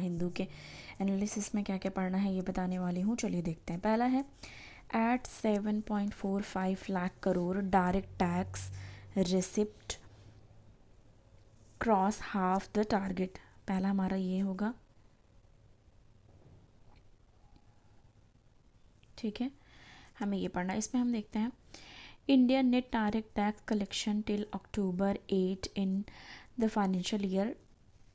हिंदू के एनालिसिस में क्या क्या पढ़ना है ये बताने वाली हूँ। चलिए देखते हैं। पहला है at 7.45 lakh crore direct tax receipt cross half the target. पहला हमारा ये होगा, ठीक है, हमें ये पढ़ना है। इसमें हम देखते हैं India net direct tax collection till October 8 in the financial year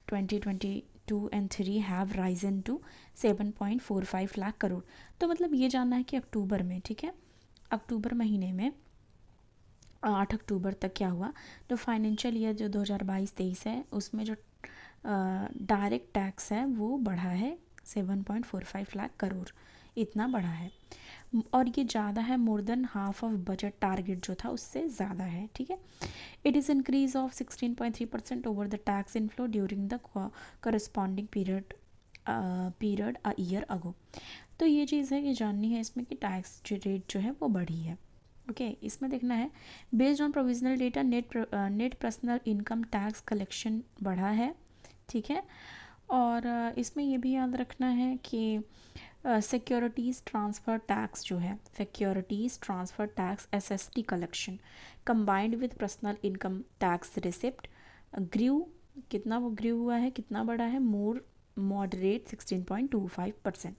2022 and 3 have risen to 7.45 lakh crore. तो मतलब ये जानना है कि अक्टूबर में, ठीक है, अक्टूबर महीने में 8 अक्टूबर तक क्या हुआ। जो फाइनेंशियल ईयर जो 2022-23 है उसमें जो डायरेक्ट टैक्स है वो बढ़ा है 7.45 लाख करोड़, इतना बढ़ा है। और ये ज़्यादा है, more than half of budget target जो था उससे ज़्यादा है, ठीक है। It is increase of 16.3% over the tax inflow during the corresponding period a year ago. तो ये चीज़ है, ये जाननी है इसमें कि टैक्स रेट जो है वो बढ़ी है। ओके इसमें देखना है based on provisional data net personal income tax collection बढ़ा है, ठीक है। और इसमें ये भी याद रखना है कि सिक्योरिटीज़ ट्रांसफ़र टैक्स जो है, securities transfer tax SST collection combined with personal income tax receipt grew, कितना वो ग्रीव हुआ है, कितना बड़ा है, मोर मॉडरेट 16.25%।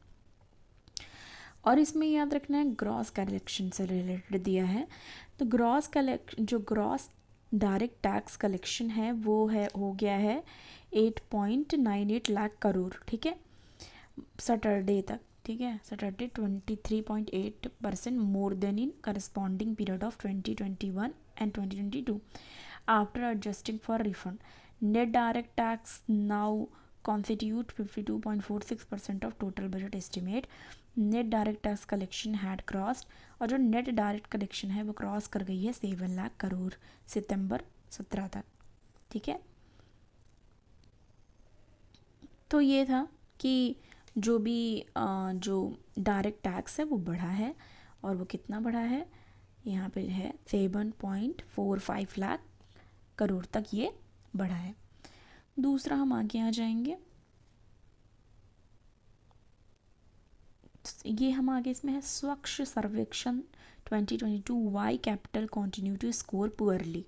और इसमें याद रखना है ग्रॉस कलेक्शन से रिलेटेड दिया है। तो जो ग्रॉस डायरेक्ट टैक्स कलेक्शन है वो है हो गया है 8.98 लाख करोड़, ठीक है, सैटरडे तक, ठीक है, Saturday 23.8% more then in corresponding period of 2021 and 2022 after adjusting for refund. Net direct tax now constitute 52.46% of total budget estimate। Net direct tax collection had crossed, और जो नेट डायरेक्ट कलेक्शन है वो cross कर गई है 7 लाख करोड़ सितंबर 17 तक, ठीक है। तो ये था कि जो भी जो डायरेक्ट टैक्स है वो बढ़ा है, और वो कितना बढ़ा है, यहाँ पे है 7.45 लाख करोड़ तक ये बढ़ा है। दूसरा हम आगे आ जाएंगे, ये हम आगे इसमें है Swachh Survekshan 2022 why capital continue to score poorly.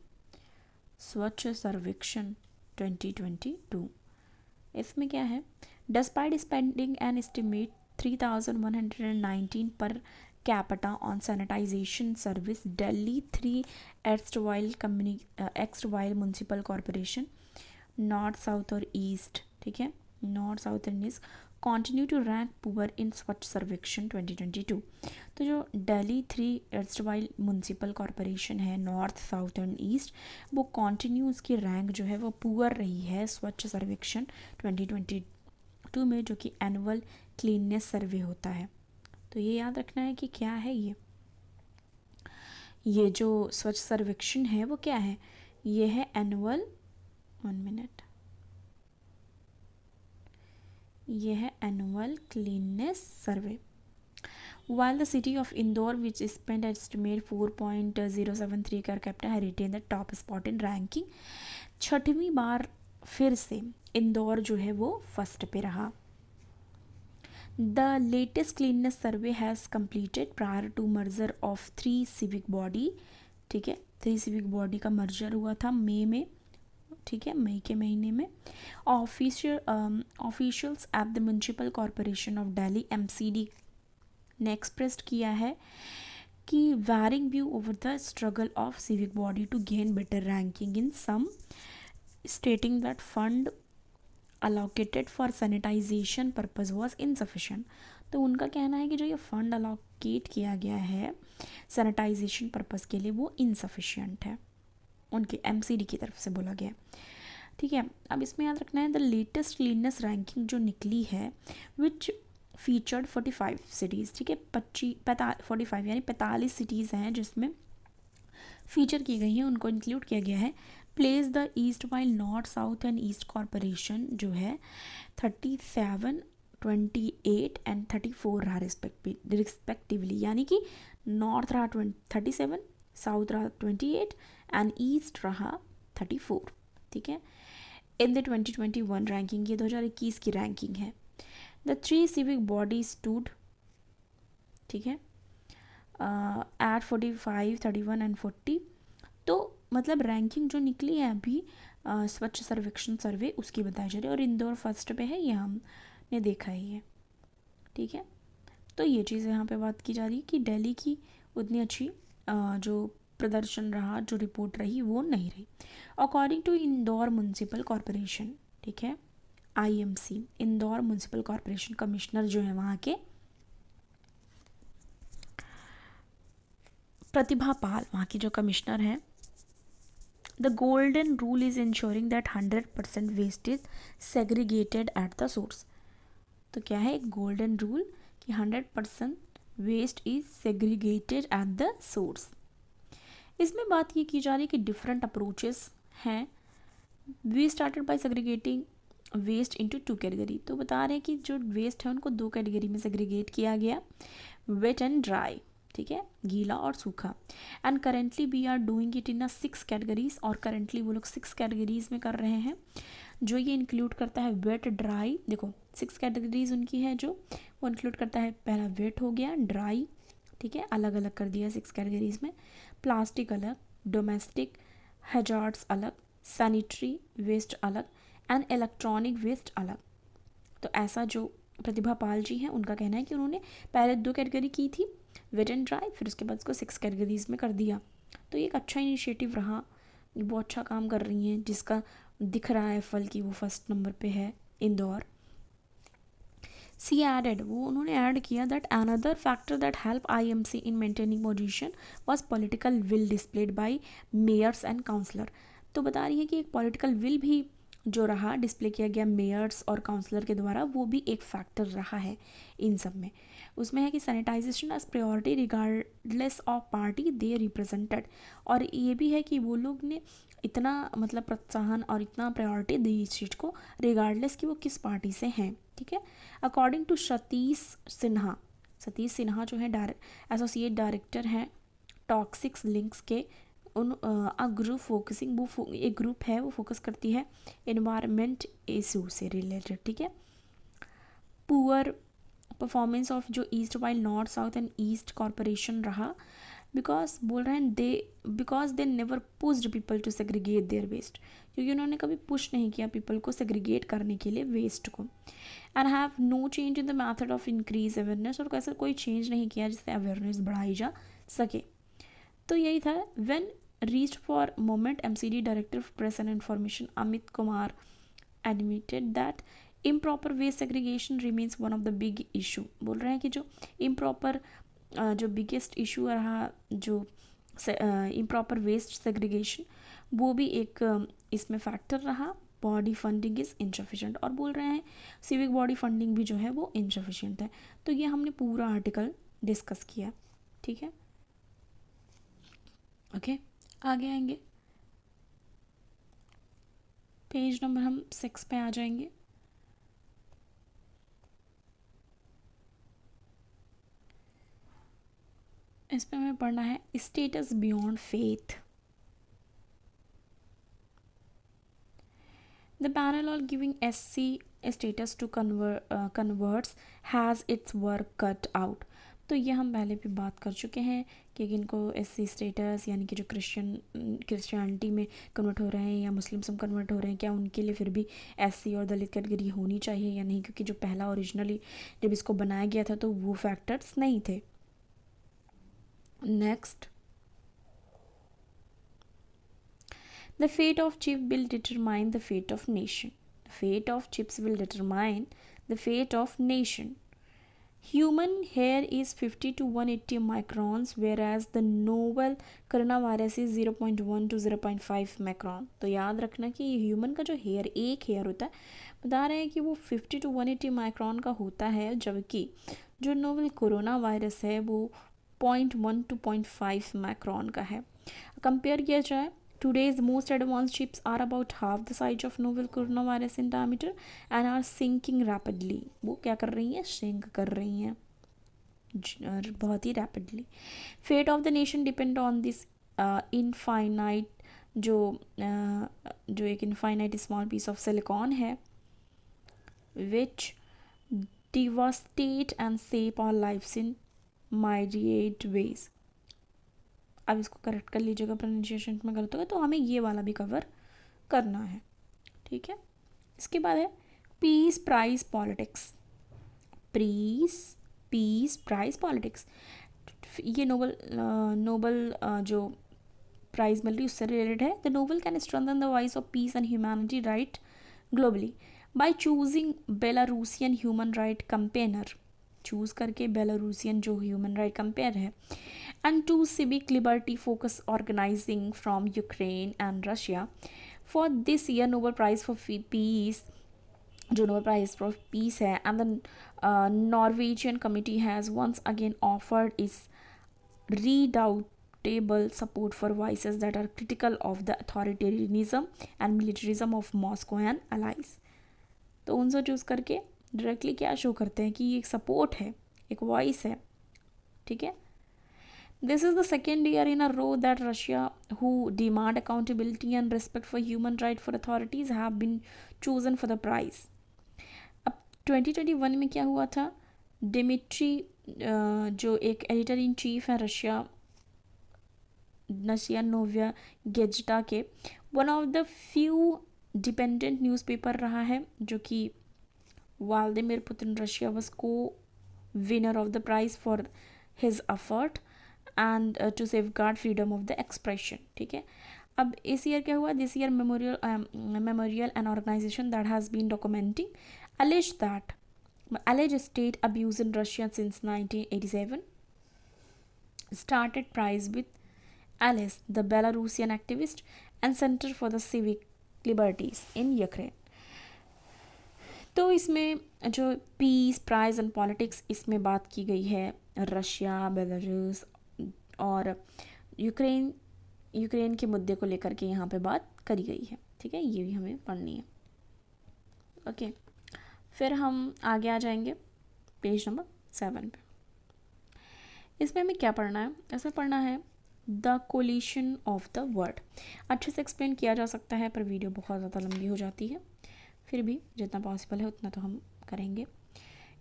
Swachh Survekshan 2022 इसमें क्या है, despite spending N estimate 3,119 per capita on sanitization service Delhi 3 erstwhile municipal corporation north south और ईस्ट, ठीक है, north south and east continue to rank poor in Swachh Survekshan 2022। तो जो दिल्ली 3 एर्स्टवाइल म्यूनसिपल कॉरपोरेशन है north south and east, वो continue उसकी rank जो है वो पुअर रही है स्वच्छ सर्वेक्षण 2022 में, जो कि एनुअल क्लीननेस सर्वे होता है। तो ये याद रखना है कि क्या है ये जो स्वच्छ सर्वेक्षण है वो क्या है, ये है एनुअल, 1 मिनट, ये है annual cleanness survey. While the city of Indore, which spent estimate 4.073 per capita, had retained the top spot in ranking, छठवीं बार फिर से इंदौर जो है वो फर्स्ट पे रहा। The latest cleanness survey has completed prior to merger of 3 civic body, ठीक है, 3 civic body का मर्जर हुआ था मई में, ठीक है, मई के महीने में। Officials at the municipal corporation of Delhi MCD ने एक्सप्रेस्ड किया है कि varying view over the struggle of civic body to gain better ranking in some, stating that fund allocated for sanitization purpose was insufficient. तो उनका कहना है कि जो ये फंड अलोकेट किया गया है सैनिटाइजेशन पर्पज़ के लिए वो इनसफिशिएंट है, उनके MCD की तरफ से बोला गया, ठीक है। अब इसमें याद रखना है द लेटेस्ट क्लीननेस रैंकिंग जो निकली है विच फीचर्ड 45 सिटीज़, ठीक है, 45 यानी 45 सिटीज़ हैं जिसमें फीचर की गई हैं, उनको इंक्लूड किया गया है। Place the east while north south and east corporation जो है 37, 28 एंड 34 रहा रिस्पेक्टिवली, यानी कि नॉर्थ रहा 37, साउथ रहा 28 एंड ईस्ट रहा 34, ठीक है। इन द 2021 रैंकिंग, ये 2021 की रैंकिंग है। द 3 सिविक बॉडी स्टूड, ठीक है, एट 45, 31 एंड 40। तो मतलब रैंकिंग जो निकली है अभी स्वच्छ सर्वेक्षण सर्वे उसकी बताई जा रही है, और इंदौर फर्स्ट पे है, ये हमने देखा ही है, ठीक है। तो ये चीज़ यहाँ पे बात की जा रही है कि दिल्ली की उतनी अच्छी जो प्रदर्शन रहा, जो रिपोर्ट रही वो नहीं रही। According to Indore municipal corporation, ठीक है, IMC, Indore municipal corporation commissioner जो है वहाँ के प्रतिभा पाल, वहाँ की जो कमिश्नर हैं, the golden rule is ensuring that 100% waste is segregated at the source. तो क्या है एक गोल्डन रूल कि 100% waste is segregated at the source. इसमें बात ये की जा रही है कि डिफरेंट अप्रोचेस हैं। We started by segregating waste into 2 category. तो बता रहे हैं कि जो वेस्ट है उनको 2 कैटेगरी में सेग्रीगेट किया गया, वेट एंड ड्राई, ठीक है, गीला और सूखा। And currently we are doing it in 6 categories, और करेंटली वो लोग 6 कैटेगरीज में कर रहे हैं, जो ये इंक्लूड करता है वेट ड्राई। देखो 6 कैटेगरीज उनकी है जो वो इंक्लूड करता है, पहला वेट हो गया, ड्राई, ठीक है, अलग अलग कर दिया 6 कैटेगरीज में, प्लास्टिक अलग, डोमेस्टिक हैजार्ड्स अलग, सैनिटरी वेस्ट अलग, एंड इलेक्ट्रॉनिक वेस्ट अलग। तो ऐसा जो प्रतिभा पाल जी हैं उनका कहना है कि उन्होंने पहले 2 कैटेगरी की थी, वेट एंड ड्राई, फिर उसके बाद उसको 6 कैटेगरीज में कर दिया। तो ये एक अच्छा इनिशिएटिव रहा, बहुत अच्छा काम कर रही हैं, जिसका दिख रहा है फल की वो फर्स्ट नंबर पे है इंदौर। सी एडेड, वो उन्होंने ऐड किया that another factor that help IMC in maintaining position was political will displayed by mayors and councillor. तो बता रही है कि एक पॉलिटिकल विल भी जो रहा डिस्प्ले किया गया मेयर्स और काउंसलर के द्वारा, वो भी एक फैक्टर रहा है इन सब में। उसमें है कि sanitization as priority regardless of party they represented, और ये भी है कि वो लोग ने इतना मतलब प्रोत्साहन और इतना प्रायोरिटी दी इस चीज़ को, रिगार्डलेस कि वो किस पार्टी से हैं, ठीक है। अकॉर्डिंग टू सतीश सिन्हा, सतीश सिन्हा जो है एसोसिएट डायरेक्टर हैं टॉक्सिक्स लिंक्स के, उन ग्रुप फोकसिंग, वो एक ग्रुप है वो फोकस करती है एनवायरनमेंट इशू से रिलेटेड, ठीक है। पुअर परफॉर्मेंस ऑफ जो east while north south and east corporation रहा, बिकॉज बोल रहे हैं because they never pushed people to segregate their waste, क्योंकि उन्होंने कभी पुश नहीं किया पीपल को सेग्रीगेट करने के लिए वेस्ट को। And have no change in the method of increase awareness, और ऐसा कोई चेंज नहीं किया जिससे अवेयरनेस बढ़ाई जा सके। तो यही था। When reached for moment MCD director of press and information Amit Kumar admitted that improper waste segregation remains one of the big issue. बोल रहे हैं कि जो इम्प्रॉपर जो बिगेस्ट इशू रहा, जो इम्प्रॉपर वेस्ट सेग्रीगेशन, वो भी एक इसमें फैक्टर रहा। बॉडी फंडिंग इज़ इनसफिशेंट, और बोल रहे हैं सिविक बॉडी फंडिंग भी जो है वो इनसफिशेंट है। तो ये हमने पूरा आर्टिकल डिस्कस किया, ठीक है, ओके। आगे आएंगे, पेज नंबर हम 6 पे आ जाएंगे। इस पे हमें पढ़ना है status beyond faith. The panel on giving SC status to converts has its work cut out. तो ये हम पहले भी बात कर चुके हैं कि इनको SC स्टेटस यानी कि जो क्रिश्चियनिटी में कन्वर्ट हो रहे हैं या मुस्लिम्स में कन्वर्ट हो रहे हैं, क्या उनके लिए फिर भी SC और दलित कैटेगरी होनी चाहिए या नहीं, क्योंकि जो पहला ओरिजिनली जब इसको बनाया गया था तो वो फैक्टर्स नहीं थे। Next, the fate of chip will determine the fate of nation. The fate of chips will determine the fate of nation. Human hair is 50 to 180 microns, whereas the novel coronavirus is 0.1 to 0.5 micron. तो याद रखना कि human का जो hair, एक hair होता है, बता रहे हैं कि वो 50 to 180 माइक्रोन का होता है, जबकि जो नोवल कोरोना वायरस है वो 0.1 to 0.5 माइक्रोन का है। कंपेयर किया जाए, today's most advanced chips are about half the size of novel coronavirus in diameter and are sinking rapidly. वो क्या कर रही हैं, सिंक कर रही हैं बहुत ही rapidly. Fate of the nation depend on this infinite जो एक infinite small piece of silicon है which devastate and shape our lives in myriad ways। अब इसको करेक्ट कर लीजिएगा, प्रोनाउंसिएशन में गलत होगा तो हमें ये वाला भी कवर करना है, ठीक है। इसके बाद है peace prize politics. Peace prize politics, ये नोबल जो प्राइज मिल रही है उससे रिलेटेड है। The Nobel can strengthen the voice of peace and humanity right globally by choosing Belarusian human right campaigner, choose करके बेलारूसियन जो ह्यूमन राइट कंपेयर है, and to civic liberty focus organizing from Ukraine and Russia. For this year Nobel prize for peace, जो Nobel prize for peace है, and the Norwegian committee has once again offered is redoubtable support for voices that are critical of the authoritarianism and militarism of Moscow and allies। तो उनसे choose करके directly क्या show करते हैं कि ये एक सपोर्ट है, एक वॉइस है, ठीक है। This is the second year in a row that Russia who demand accountability and respect for human right for authorities have been chosen for the prize. अब 2021 में क्या हुआ था, डिमिट्री जो एक एडिटर इन चीफ है रशिया नोविया गेजटा के, one of the few dependent newspaper रहा है जो कि व्लादिमीर पुतिन रशिया वॉज को winner of the prize for his effort and to safeguard freedom of the expression, ठीक है। अब इस ईयर क्या हुआ, this year memorial an organization that has been documenting alleged state abuse in Russia since 1987 started prize with Alice, the Belarusian activist and Center for the Civic Liberties in Ukraine। तो इसमें जो peace prize and politics इसमें बात की गई है Russia, Belarus और Ukraine के मुद्दे को लेकर के यहाँ पे बात करी गई है, ठीक है। ये भी हमें पढ़नी है, ओके। फिर हम आगे आ जाएंगे पेज नंबर 7 पे। इसमें हमें क्या पढ़ना है, इसमें पढ़ना है the collision of the word. अच्छे से एक्सप्लेन किया जा सकता है पर वीडियो बहुत ज़्यादा लंबी हो जाती है, फिर भी जितना पॉसिबल है उतना तो हम करेंगे।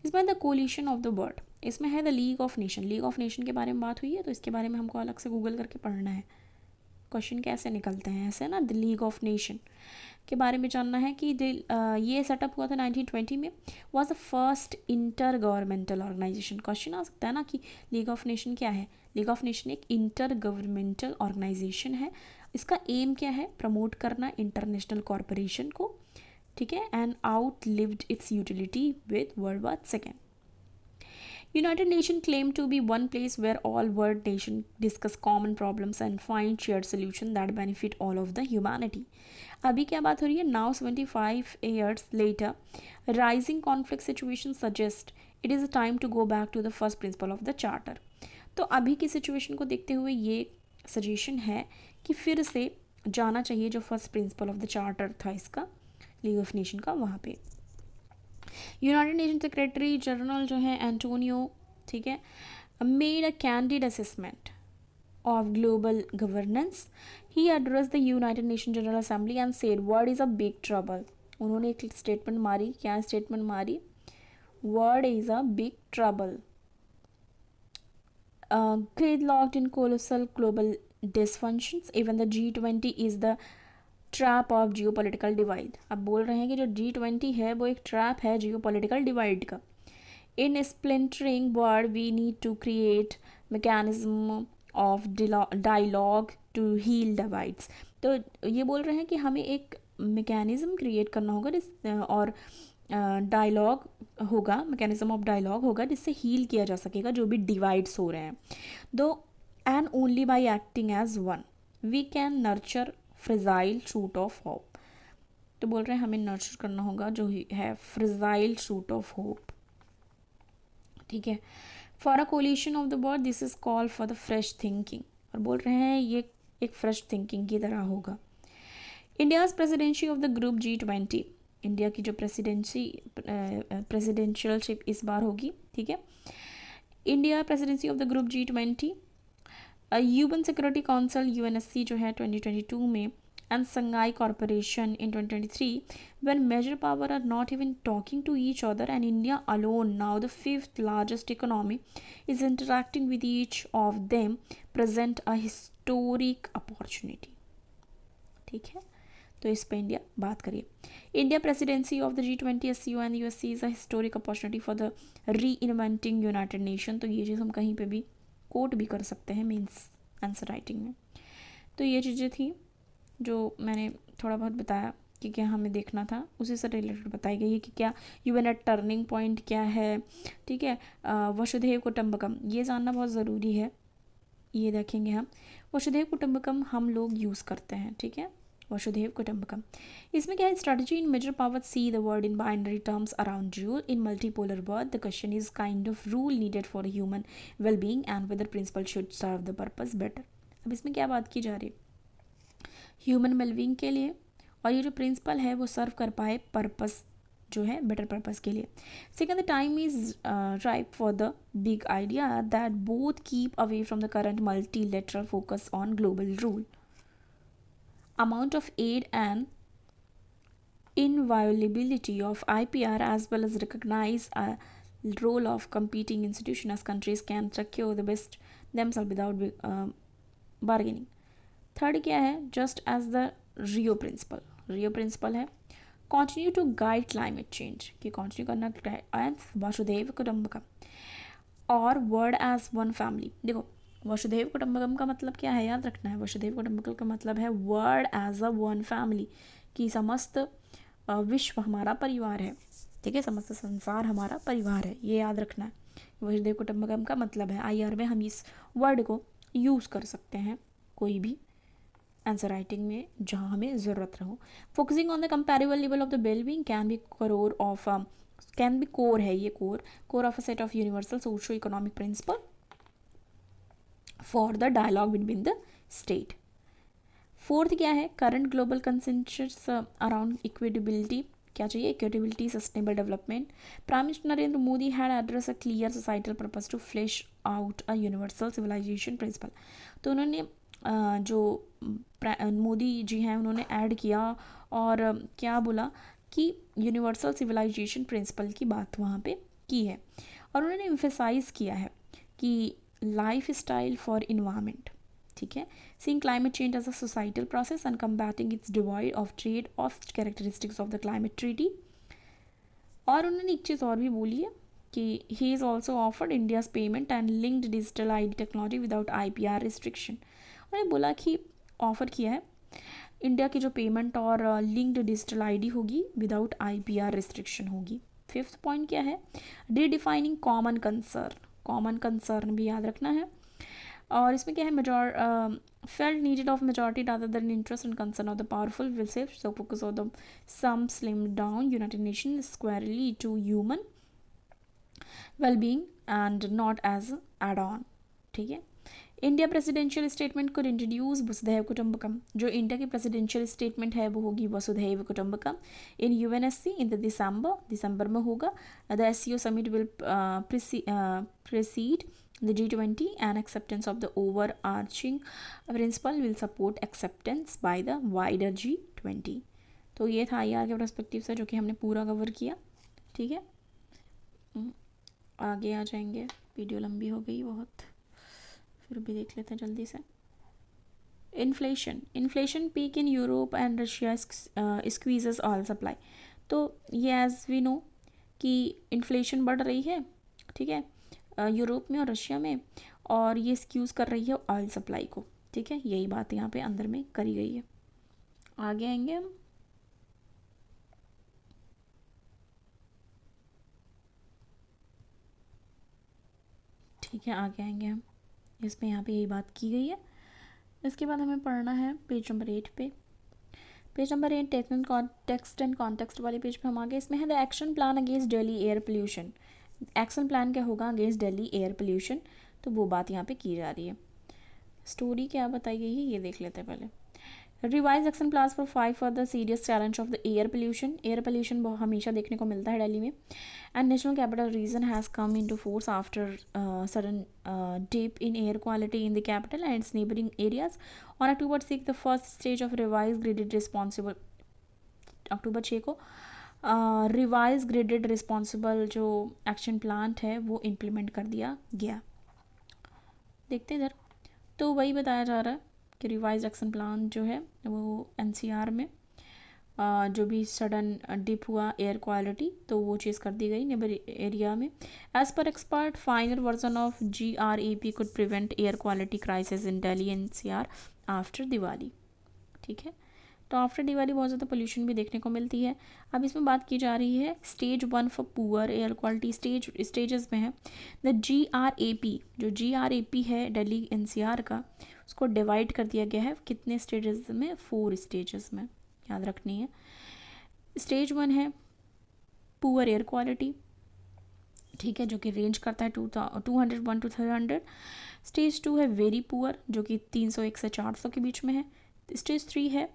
इसमें the collision of the word, इसमें है the league of nation. League of nation के बारे में बात हुई है तो इसके बारे में हमको अलग से गूगल करके पढ़ना है, क्वेश्चन कैसे निकलते हैं ऐसे ना। द लीग ऑफ नेशन के बारे में जानना है कि ये सेटअप हुआ था 1920 में, was the first intergovernmental organisation. Question आ सकता है ना कि लीग ऑफ नेशन क्या है। लीग ऑफ नेशन एक इंटर गवर्नमेंटल ऑर्गेनाइजेशन है। इसका एम क्या है, प्रमोट करना इंटरनेशनल कॉरपोरेशन को, ठीक है, and out lived it's utility with world war second. United Nations claim to be one place where all world nations discuss common problems and find shared solutions that benefit all of the humanity। अभी क्या बात हो रही है, now 75 years later rising conflict situations suggest it is a time to go back to the first principle of the charter। तो अभी की situation को देखते हुए ये सजेशन है कि फिर से जाना चाहिए जो first principle of the charter था इसका, लीग ऑफ नेशन का, वहाँ पे। यूनाइटेड नेशन सेक्रेटरी जनरल जो है एंटोनियो, ठीक है, made a candid assessment of global governance. He address the United nation general assembly and said world is a big trouble. उन्होंने एक स्टेटमेंट मारी, क्या स्टेटमेंट मारी, world is a big trouble, gridlocked in colossal global dysfunctions, even the G20 is the trap of geo political divide. अब बोल रहे हैं कि जो G20 है वो एक ट्रैप है जियो पोलिटिकल डिवाइड का। In splintering world we need to create mechanism of dialogue to heal divides. तो ये बोल रहे हैं कि हमें एक मैकेनिज्म क्रिएट करना होगा और डायलॉग होगा, मैकेनिज्म ऑफ डायलॉग होगा जिससे हील किया जा सकेगा जो भी डिवाइड्स हो रहे हैं। Though and only by acting as one we can nurture fragile shoot of hope. तो बोल रहे हैं हमें नर्चर करना होगा जो है फ्रेजाइल शूट ऑफ होप, ठीक है। For a collision of the world this is call for the fresh thinking. और बोल रहे हैं ये एक फ्रेश थिंकिंग की तरह होगा। India's presidency of the group G20, India की जो प्रेसिडेंशियलशिप इस बार होगी, ठीक है। India presidency of the group G20, UN security council UNSC जो है 2022 में and Shanghai Corporation in 2023, when major power are not even talking to each other, and India alone, now the fifth largest economy, is interacting with each of them, present a historic opportunity. ठीक है, तो इस पे India बात करिए. India presidency of the G20 SCO and USC is a historic opportunity for the री inventing United nation. तो ये चीज़ हम कहीं पे भी कोट भी कर सकते हैं मीन्स आंसर राइटिंग में. तो ये चीज़ें थी जो मैंने थोड़ा बहुत बताया कि क्या हमें देखना था, उसी से रिलेटेड बताई गई है कि क्या UN टर्निंग पॉइंट क्या है. ठीक है, वसुधैव कुटुंबकम ये जानना बहुत ज़रूरी है. ये देखेंगे हम वसुधैव कुटुंबकम हम लोग यूज़ करते हैं. ठीक है, वसुधैव कुटुंबकम. इसमें क्या है, strategy in major power see the world in binary terms around rule in multipolar world. The question is kind of rule needed for human well being and whether principle should serve the purpose better. अब इसमें क्या बात की जा रही है, human wellbeing के लिए, और ये जो प्रिंसिपल है वो सर्व कर पाए पर्पस जो है बेटर पर्पस के लिए. Second, the time is ripe for the big idea that both keep away from the current multilateral focus on global rule. Amount of aid and inviolability of IPR as well as recognize a role of competing institutions as countries can secure the best themselves without bargaining. Third क्या है, just as the Rio principle. Rio principle है continue to guide climate change, कि continue करना as वसुधैव कुटुंबकम और word as one family. देखो वसुधैव कुटुंबकम का मतलब क्या है, याद रखना है. वसुधैव कुटुंबकम का मतलब है world as a one family, कि समस्त विश्व हमारा परिवार है. ठीक है, समस्त संसार हमारा परिवार है, ये याद रखना है. वसुधैव कुटुंबकम का मतलब है IR में हम इस वर्ड को यूज़ कर सकते हैं कोई भी आंसर राइटिंग में जहाँ हमें ज़रूरत रहो. Focusing on the comparable level of the wellbeing can be core of can be core है, ये core of a set of universal socio economic principle for the dialogue between the state. Fourth क्या है, current global consensus around equitability. क्या चाहिए, equitability, sustainable development. Prime minister Narendra Modi had address a clear societal purpose to flash out a universal civilisation principle. तो उन्होंने जो मोदी जी हैं उन्होंने add किया और क्या बोला कि यूनिवर्सल सिविलाइजेशन प्रिंसिपल की बात वहाँ पे की है. और उन्होंने एम्फेसाइज किया है कि लाइफ स्टाइल फॉर इन्वायरमेंट. ठीक है, seeing climate change as a societal process and combating its divide of trade off characteristics of the climate treaty. और उन्होंने एक चीज़ और भी बोली है कि he is also offered India's payment and linked digital ID technology without IPR restriction. उन्होंने बोला कि ऑफ़र किया है इंडिया की जो पेमेंट और लिंक्ड डिजिटल ID होगी विदाउट IPR रिस्ट्रिक्शन होगी. फिफ्थ पॉइंट क्या है, redefining common concern. Common concern भी याद रखना है. और इसमें क्या है, felt needed of majority rather than interest and concern of the powerful will save, so focus on the some slim down United Nations squarely to human well-being and not as add-on. ठीक है, India presidential statement को introduce वसुधैव कुटुंबकम. जो India की presidential statement है वो होगी वसुधैव कुटुंबकम इन UNSC इन द दिसंबर में होगा. The SCO summit will preside the G20 and acceptance of the overarching principle will support acceptance by the wider G20. तो ये था IR के पर्सपेक्टिव से जो कि हमने पूरा कवर किया. ठीक है, आगे आ जाएंगे, वीडियो लंबी हो गई बहुत, फिर भी देख लेते हैं जल्दी से. Inflation peak in Europe and Russia squeezes oil supply. तो ये एज वी नो कि इन्फ्लेशन बढ़ रही है. ठीक है, यूरोप में और रशिया में, और ये स्क्यूज़ कर रही है ऑयल सप्लाई को. ठीक है, यही बात यहाँ पे अंदर में करी गई है. आगे आएंगे हम. ठीक है, आगे आएंगे हम. इसमें यहाँ पे यही बात की गई है. इसके बाद हमें पढ़ना है पेज नंबर 8 पे. Page number 8 text and context वाले पेज पे हम आगे. इसमें है the action plan against Delhi air pollution. Action plan क्या होगा अगेंस्ट दिल्ली एयर पोल्यूशन, तो वो बात यहाँ पे की जा रही है. स्टोरी क्या बताई गई है ये देख लेते हैं पहले. Revise action plan for 5 for the serious challenge of the air pollution. Air pollution हमेशा देखने को मिलता है दिल्ली में. And national capital region has come into force after sudden dip in air quality in the capital and its neighboring areas. On October 6, the first stage of revised graded responsible अक्टूबर 6 को revise graded responsible जो action plan है वो implement कर दिया गया. देखते इधर, तो वही बताया जा रहा है कि रिवाइज एक्शन प्लान जो है वो एनसीआर में जो भी सडन डिप हुआ एयर क्वालिटी तो वो चीज़ कर दी गई नेबर एरिया में. As per expert final version of GRAP could prevent air quality crisis in Delhi NCR after Diwali. ठीक है, तो आफ्टर दिवाली बहुत ज़्यादा पोल्यूशन भी देखने को मिलती है. अब इसमें बात की जा रही है stage 1 for poor air quality. Stages में है द GRAP. जो GRAP है दिल्ली एनसीआर का, उसको डिवाइड कर दिया गया है कितने स्टेजेस में, 4 स्टेजेस में, याद रखनी है. स्टेज 1 है पुअर एयर क्वालिटी, ठीक है, जो कि रेंज करता है 201 to 300. स्टेज 2 है वेरी पुअर जो कि 301 से 400 के बीच में है. स्टेज 3 है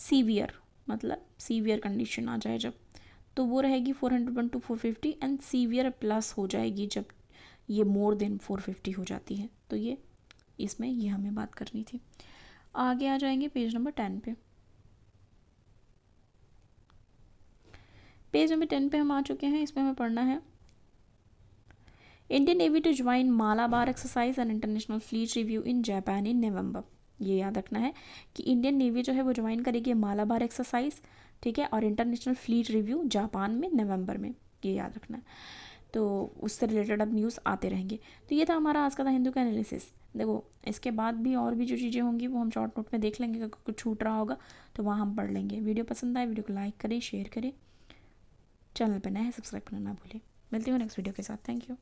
सीवियर, मतलब सीवियर कंडीशन आ जाए जब, तो वो रहेगी 401 to 450. एंड सीवियर प्लस हो जाएगी जब ये मोर देन 450 हो जाती है. तो ये इसमें ये हमें बात करनी थी. आगे आ जाएंगे पेज नंबर 10 पे. पेज नंबर 10 पे हम आ चुके हैं. इसमें हमें पढ़ना है Indian navy to join Malabar exercise and international fleet review in Japan in November. ये याद रखना है कि इंडियन नेवी जो है वो ज्वाइन करेगी मालाबार एक्सरसाइज, ठीक है, और इंटरनेशनल फ्लीट रिव्यू जापान में नवंबर में. ये याद रखना है. तो उससे रिलेटेड अब न्यूज़ आते रहेंगे. तो ये था हमारा आज का द हिंदू का एनालिसिस. देखो इसके बाद भी और भी जो चीज़ें होंगी वो हम शॉर्ट नोट में देख लेंगे, अगर कुछ छूट रहा होगा तो वहाँ हम पढ़ लेंगे. वीडियो पसंद आए वीडियो को लाइक करें, शेयर करें, चैनल पर नए हैं सब्सक्राइब करना ना भूलें. मिलती हूँ नेक्स्ट वीडियो के साथ. Thank you.